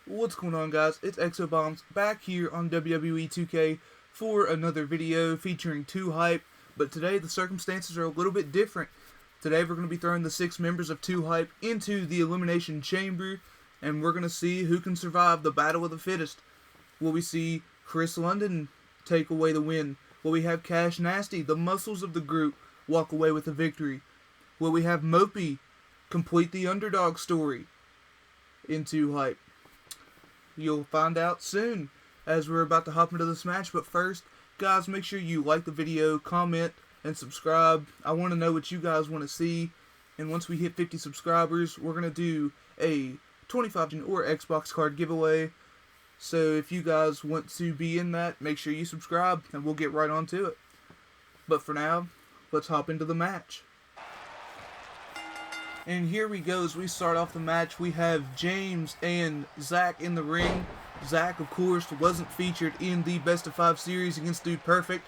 What's going on, guys? It's Exo-Bombs back here on WWE 2K for another video featuring 2 Hype, but today the circumstances are a little bit different. Today we're going to be throwing the 6 members of 2 Hype into the Elimination Chamber, and we're going to see who can survive the battle of the fittest. Will we see Chris London take away the win? Will we have Cash Nasty, the muscles of the group, walk away with the victory? Will we have Mopey complete the underdog story in 2 Hype? You'll find out soon as we're about to hop into this match. But first, guys, make sure you like the video, comment, and subscribe. I want to know what you guys want to see. And once we hit 50 subscribers, we're going to do a 25 or Xbox card giveaway. So if you guys want to be in that, make sure you subscribe and we'll get right on to it. But for now, let's hop into the match. And here we go as we start off the match. We have James and Zach in the ring. Zach, of course, wasn't featured in the Best of 5 series against Dude Perfect.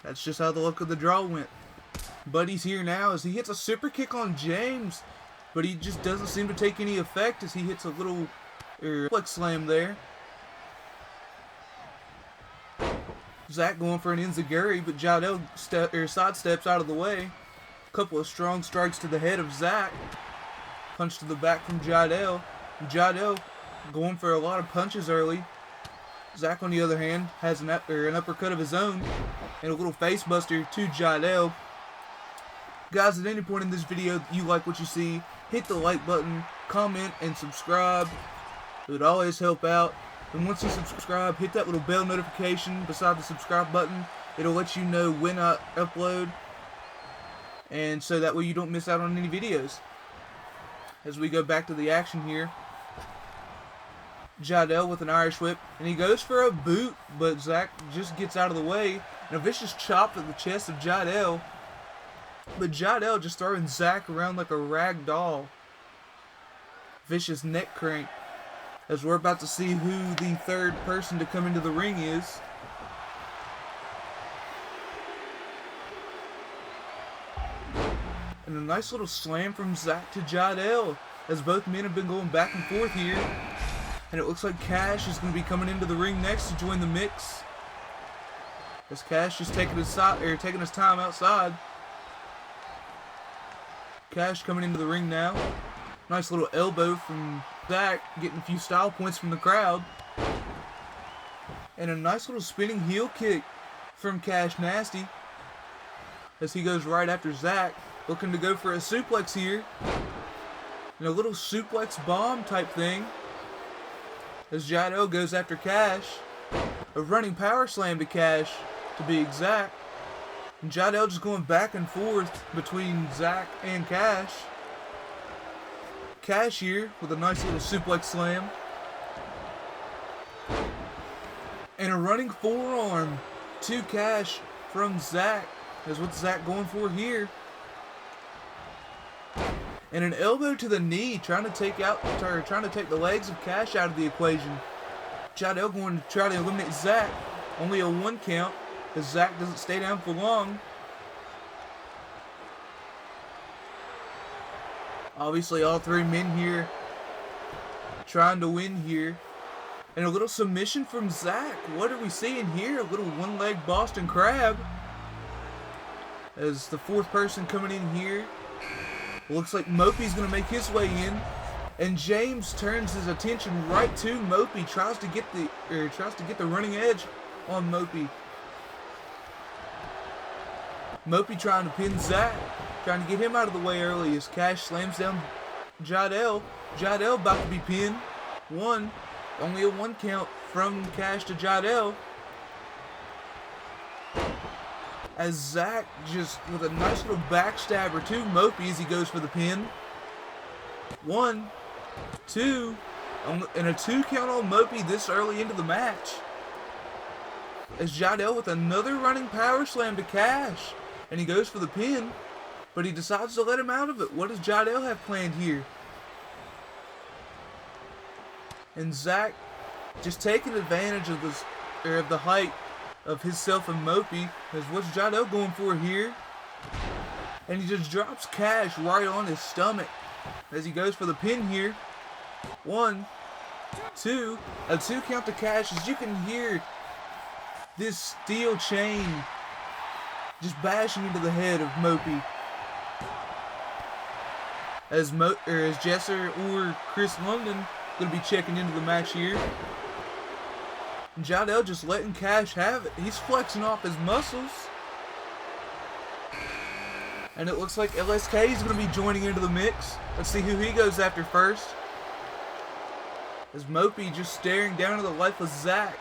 That's just how the luck of the draw went. But he's here now as he hits a super kick on James. But he just doesn't seem to take any effect as he hits a little flex slam there. Zach going for an enziguri, but Jadel sidesteps out of the way. Couple of strong strikes to the head of Zach. Punch to the back from Jadel. Jadel going for a lot of punches early. Zach, on the other hand, has an uppercut of his own and a little face buster to Jadel. Guys, at any point in this video you like what you see, hit the like button, comment, and subscribe. It would always help out. And once you subscribe, hit that little bell notification beside the subscribe button. It'll let you know when I upload, and so that way you don't miss out on any videos. As we go back to the action here, Jadel with an Irish whip, and he goes for a boot, but Zach just gets out of the way, and a vicious chop to the chest of Jadel. But Jadel just throwing Zach around like a rag doll. Vicious neck crank, as we're about to see who the third person to come into the ring is. And a nice little slam from Zach to Jadel, as both men have been going back and forth here. And it looks like Cash is going to be coming into the ring next to join the mix, as Cash is taking his time outside. Cash coming into the ring now. Nice little elbow from Zach, getting a few style points from the crowd. And a nice little spinning heel kick from Cash Nasty, as he goes right after Zach, looking to go for a suplex here. And a little suplex bomb type thing, as Jadel goes after Cash. A running power slam to Cash, to be exact. And Jadel just going back and forth between Zach and Cash. Cash here with a nice little suplex slam. And a running forearm to Cash from Zach. Is what Zach going for here. And an elbow to the knee, trying to take the legs of Cash out of the equation. Jadel going to try to eliminate Zach. Only a 1 count, as Zach doesn't stay down for long. Obviously, all 3 men here trying to win here. And a little submission from Zach. What are we seeing here? A little one-leg Boston Crab, as the 4th person coming in here. Looks like Mopey's going to make his way in, and James turns his attention right to Mopey. Tries to get the running edge on Mopey. Mopey trying to pin Zach, trying to get him out of the way early as Cash slams down Jadel. Jadel about to be pinned. Only a 1 count from Cash to Jadel, as Zach just with a nice little backstabber to Mopey as he goes for the pin. 1, 2, and a 2 count on Mopey this early into the match. As Jadel with another running power slam to Cash, and he goes for the pin, but he decides to let him out of it. What does Jadel have planned here? And Zach just taking advantage of the height of himself and Mopey, as what's Jadel going for here? And he just drops Cash right on his stomach as he goes for the pin here. 1, 2. A 2 count to Cash, as you can hear this steel chain just bashing into the head of Mopey. As Jesser or Chris London going to be checking into the match here. And Jardel just letting Cash have it. He's flexing off his muscles. And it looks like LSK is going to be joining into the mix. Let's see who he goes after first. As Mopey just staring down at the lifeless Zach.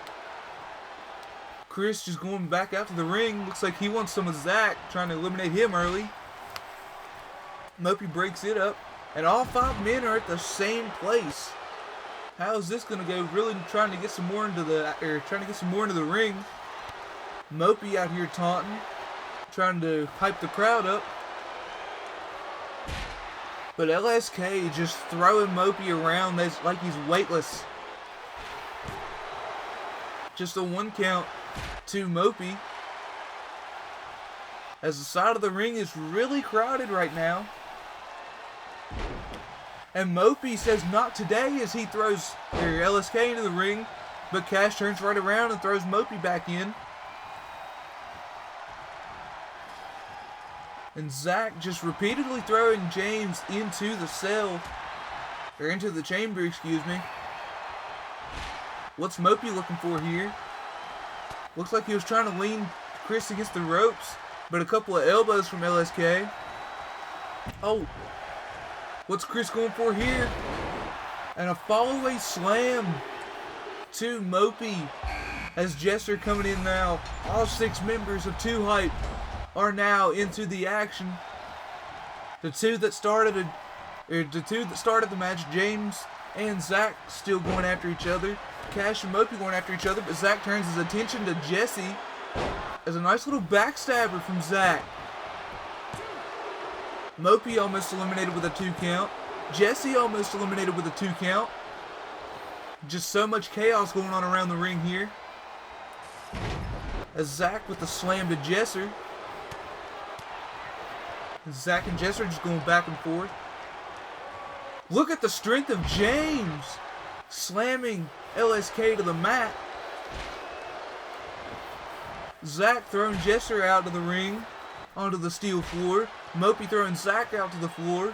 Chris just going back out to the ring. Looks like he wants some of Zach, trying to eliminate him early. Mopey breaks it up, and all 5 men are at the same place. How is this going to go? Really trying to get some more into the ring. Mopey out here taunting, trying to hype the crowd up. But LSK just throwing Mopey around like he's weightless. Just a 1 count to Mopey. As the side of the ring is really crowded right now. And Mopey says not today as he throws LSK into the ring. But Cash turns right around and throws Mopey back in. And Zach just repeatedly throwing James into the cell. Or into the chamber, excuse me. What's Mopey looking for here? Looks like he was trying to lean Chris against the ropes. But a couple of elbows from LSK. Oh. What's Chris going for here? And a fall-away slam to Mopey. As Jesser coming in now. All 6 members of 2 Hype are now into the action. The two that started the match, James and Zach, still going after each other. Cash and Mopey going after each other, but Zach turns his attention to Jesse as a nice little backstabber from Zach. Mopey almost eliminated with a 2 count. Jesse almost eliminated with a 2 count. Just so much chaos going on around the ring here. As Zach with the slam to Jesser. Zach and Jesser just going back and forth. Look at the strength of James. Slamming LSK to the mat. Zach throwing Jesser out of the ring onto the steel floor. Mopey throwing Zach out to the floor.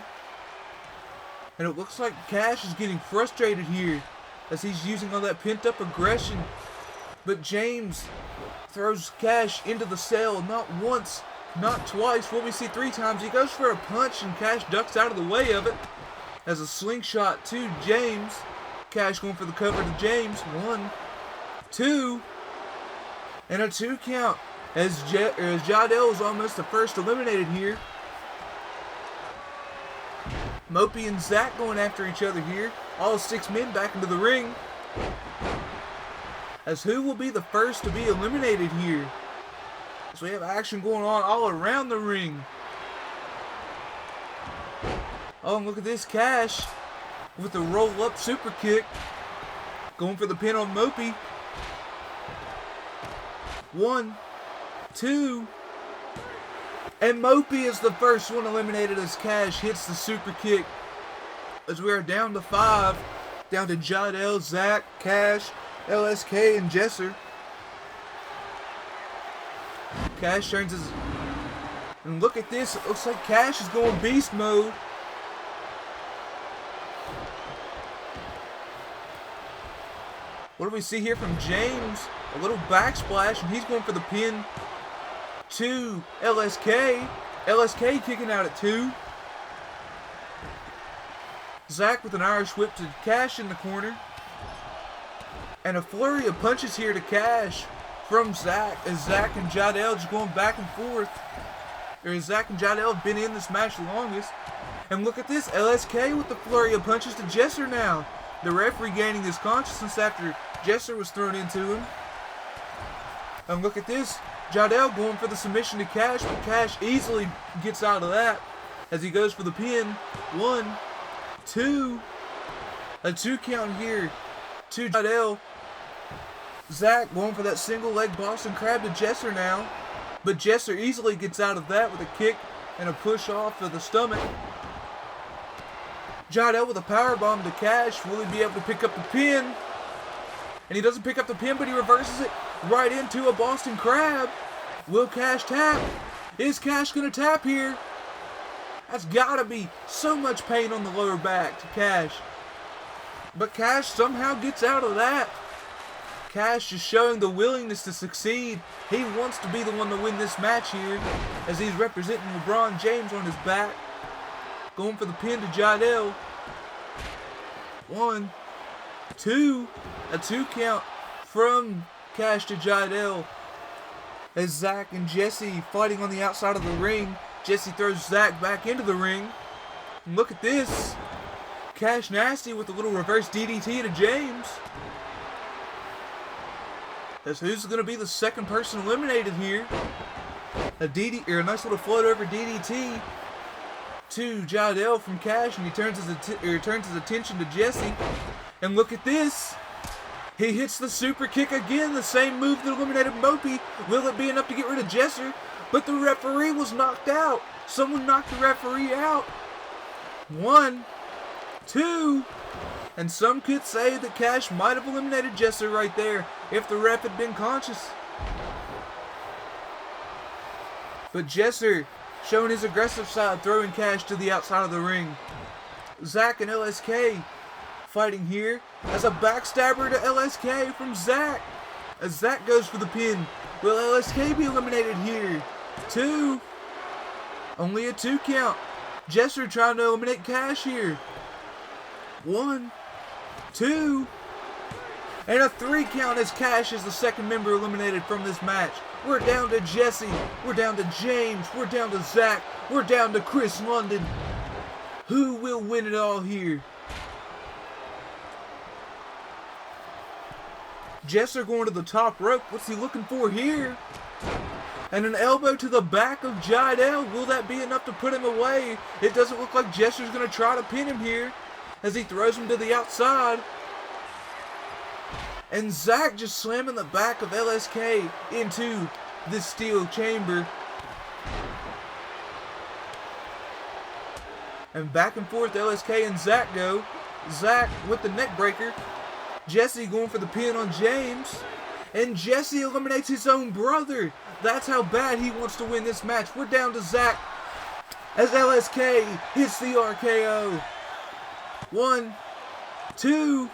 And it looks like Cash is getting frustrated here as he's using all that pent up aggression. But James throws Cash into the cell not once, not twice. What we see 3 times. He goes for a punch and Cash ducks out of the way of it. As a slingshot to James. Cash going for the cover to James. 1, 2. And a 2 count. As Jardel is almost the first eliminated here. Mopey and Zach going after each other here. All 6 men back into the ring. As who will be the first to be eliminated here? So we have action going on all around the ring. Oh, and look at this, Cash with the roll-up super kick. Going for the pin on Mopey. 1, 2. And Mopey is the first one eliminated as Cash hits the super kick. As we are down to 5. Down to Jardel, Zach, Cash, LSK, and Jesser. Cash turns his... And look at this. It looks like Cash is going beast mode. What do we see here from James? A little backsplash, and he's going for the pin to LSK. LSK kicking out at 2. Zach with an Irish whip to Cash in the corner. And a flurry of punches here to Cash from Zach, as Zach and Jardel just going back and forth. Or Zach and Jardel have been in this match the longest. And look at this, LSK with the flurry of punches to Jesser now. The ref regaining his consciousness after Jesser was thrown into him. And look at this, Jardel going for the submission to Cash, but Cash easily gets out of that as he goes for the pin. 1, 2. A 2 count here to Jardel. Zach going for that single leg Boston Crab to Jesser now. But Jesser easily gets out of that with a kick and a push off of the stomach. Jidell with a powerbomb to Cash. Will he be able to pick up the pin? And he doesn't pick up the pin, but he reverses it right into a Boston Crab. Will Cash tap? Is Cash going to tap here? That's got to be so much pain on the lower back to Cash. But Cash somehow gets out of that. Cash just showing the willingness to succeed. He wants to be the one to win this match here, as he's representing LeBron James on his back. Going for the pin to Jidell. 1, 2. A 2 count from Cash to Jidell. As Zach and Jesse fighting on the outside of the ring. Jesse throws Zach back into the ring. And look at this. Cash Nasty with a little reverse DDT to James. As who's going to be the second person eliminated here? A nice little float over DDT to Jidell from Cash, and he turns his attention to Jesse. And look at this. He hits the super kick again, the same move that eliminated Mopey. Will it be enough to get rid of Jesser? But the referee was knocked out. Someone knocked the referee out. 1, 2. And some could say that Cash might have eliminated Jesser right there if the ref had been conscious. But Jesser showing his aggressive side, throwing Cash to the outside of the ring. Zach and LSK fighting here as a backstabber to LSK from Zach. As Zach goes for the pin. Will LSK be eliminated here? 2. Only a 2 count. Jesser trying to eliminate Cash here. 1, 2. And a 3 count as Cash is the second member eliminated from this match. We're down to Jesse. We're down to James. We're down to Zach. We're down to Chris London. Who will win it all here? Jesser going to the top rope. What's he looking for here? And an elbow to the back of Jidell. Will that be enough to put him away? It doesn't look like Jesser's going to try to pin him here, as he throws him to the outside. And Zach just slamming the back of LSK into this steel chamber. And back and forth LSK and Zach go. Zach with the neck breaker. Jesse going for the pin on James. And Jesse eliminates his own brother. That's how bad he wants to win this match. We're down to Zach as LSK hits the RKO. 1, 2.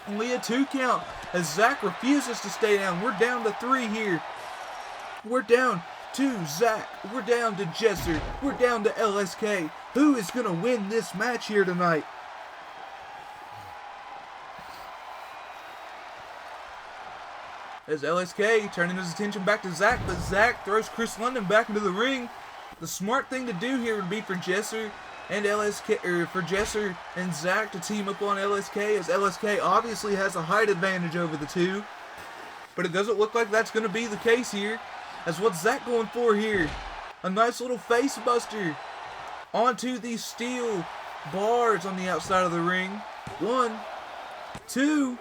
Only a 2 count as Zach refuses to stay down. We're down to 3 here. We're down to Zach. We're down to Jesser. We're down to LSK. Who is going to win this match here tonight? As LSK turning his attention back to Zach, but Zach throws Chris London back into the ring. The smart thing to do here would be for Jesser and Jesser and Zach to team up on LSK, as LSK obviously has a height advantage over the two. But it doesn't look like that's going to be the case here. As what's Zach going for here? A nice little face buster onto these steel bars on the outside of the ring. 1, 2.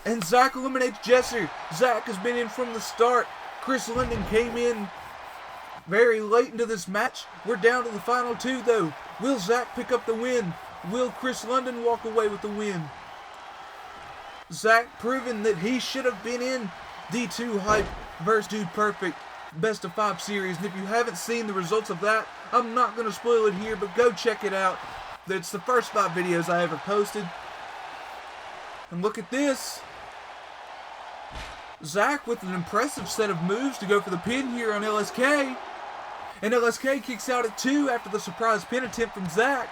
And Zach eliminates Jesser. Zach has been in from the start. Chris London came in very late into this match. We're down to the final 2 though. Will Zach pick up the win? Will Chris London walk away with the win? Zach proving that he should have been in D2 Hype vs. Dude Perfect Best of 5 series. And if you haven't seen the results of that, I'm not going to spoil it here, but go check it out. It's the first 5 videos I ever posted. And look at this. Zach with an impressive set of moves to go for the pin here on LSK. And LSK kicks out at 2 after the surprise pin attempt from Zach.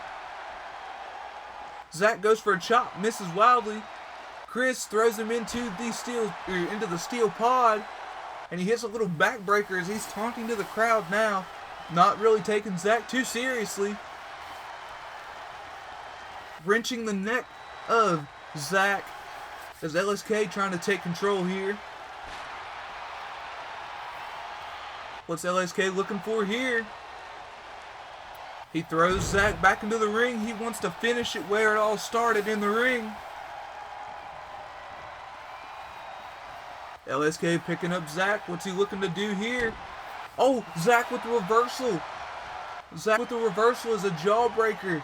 Zach goes for a chop, misses wildly. Chris throws him into the steel pod. And he hits a little backbreaker as he's taunting to the crowd now. Not really taking Zach too seriously. Wrenching the neck of Zach as LSK trying to take control here. What's LSK looking for here? He throws Zach back into the ring. He wants to finish it where it all started, in the ring. LSK picking up Zach. What's he looking to do here? Oh, Zach with the reversal. Zach with the reversal is a jawbreaker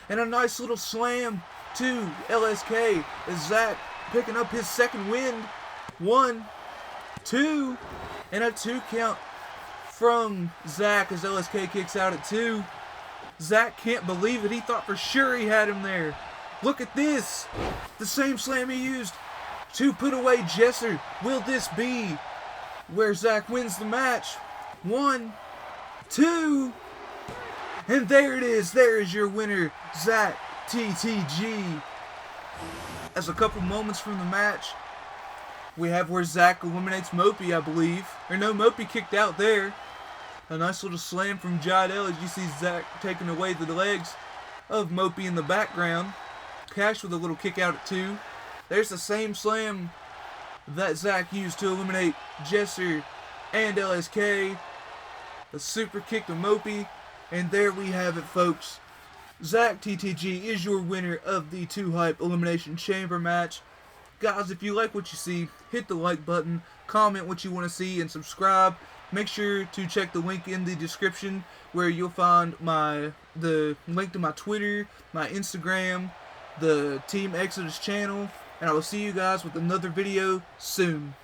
And a nice little slam to LSK as Zack picking up his second win. 1, 2, and a 2 count from Zack as LSK kicks out at 2. Zack can't believe it. He thought for sure he had him there. Look at this. The same slam he used to put away Jesser. Will this be where Zack wins the match? 1, 2, and there it is. There is your winner, Zack TTG. As a couple moments from the match, we have where Zack eliminates Mopey, I believe. Or no, Mopey kicked out there. A nice little slam from Jidell as you see Zack taking away the legs of Mopey in the background. Cash with a little kick out at 2. There's the same slam that Zack used to eliminate Jesser and LSK. A super kick to Mopey. And there we have it, folks. Zack TTG is your winner of the 2Hype Elimination Chamber match. Guys, if you like what you see, hit the like button, comment what you want to see, and subscribe. Make sure to check the link in the description where you'll find the link to my Twitter, my Instagram, the Team Exodus channel, and I will see you guys with another video soon.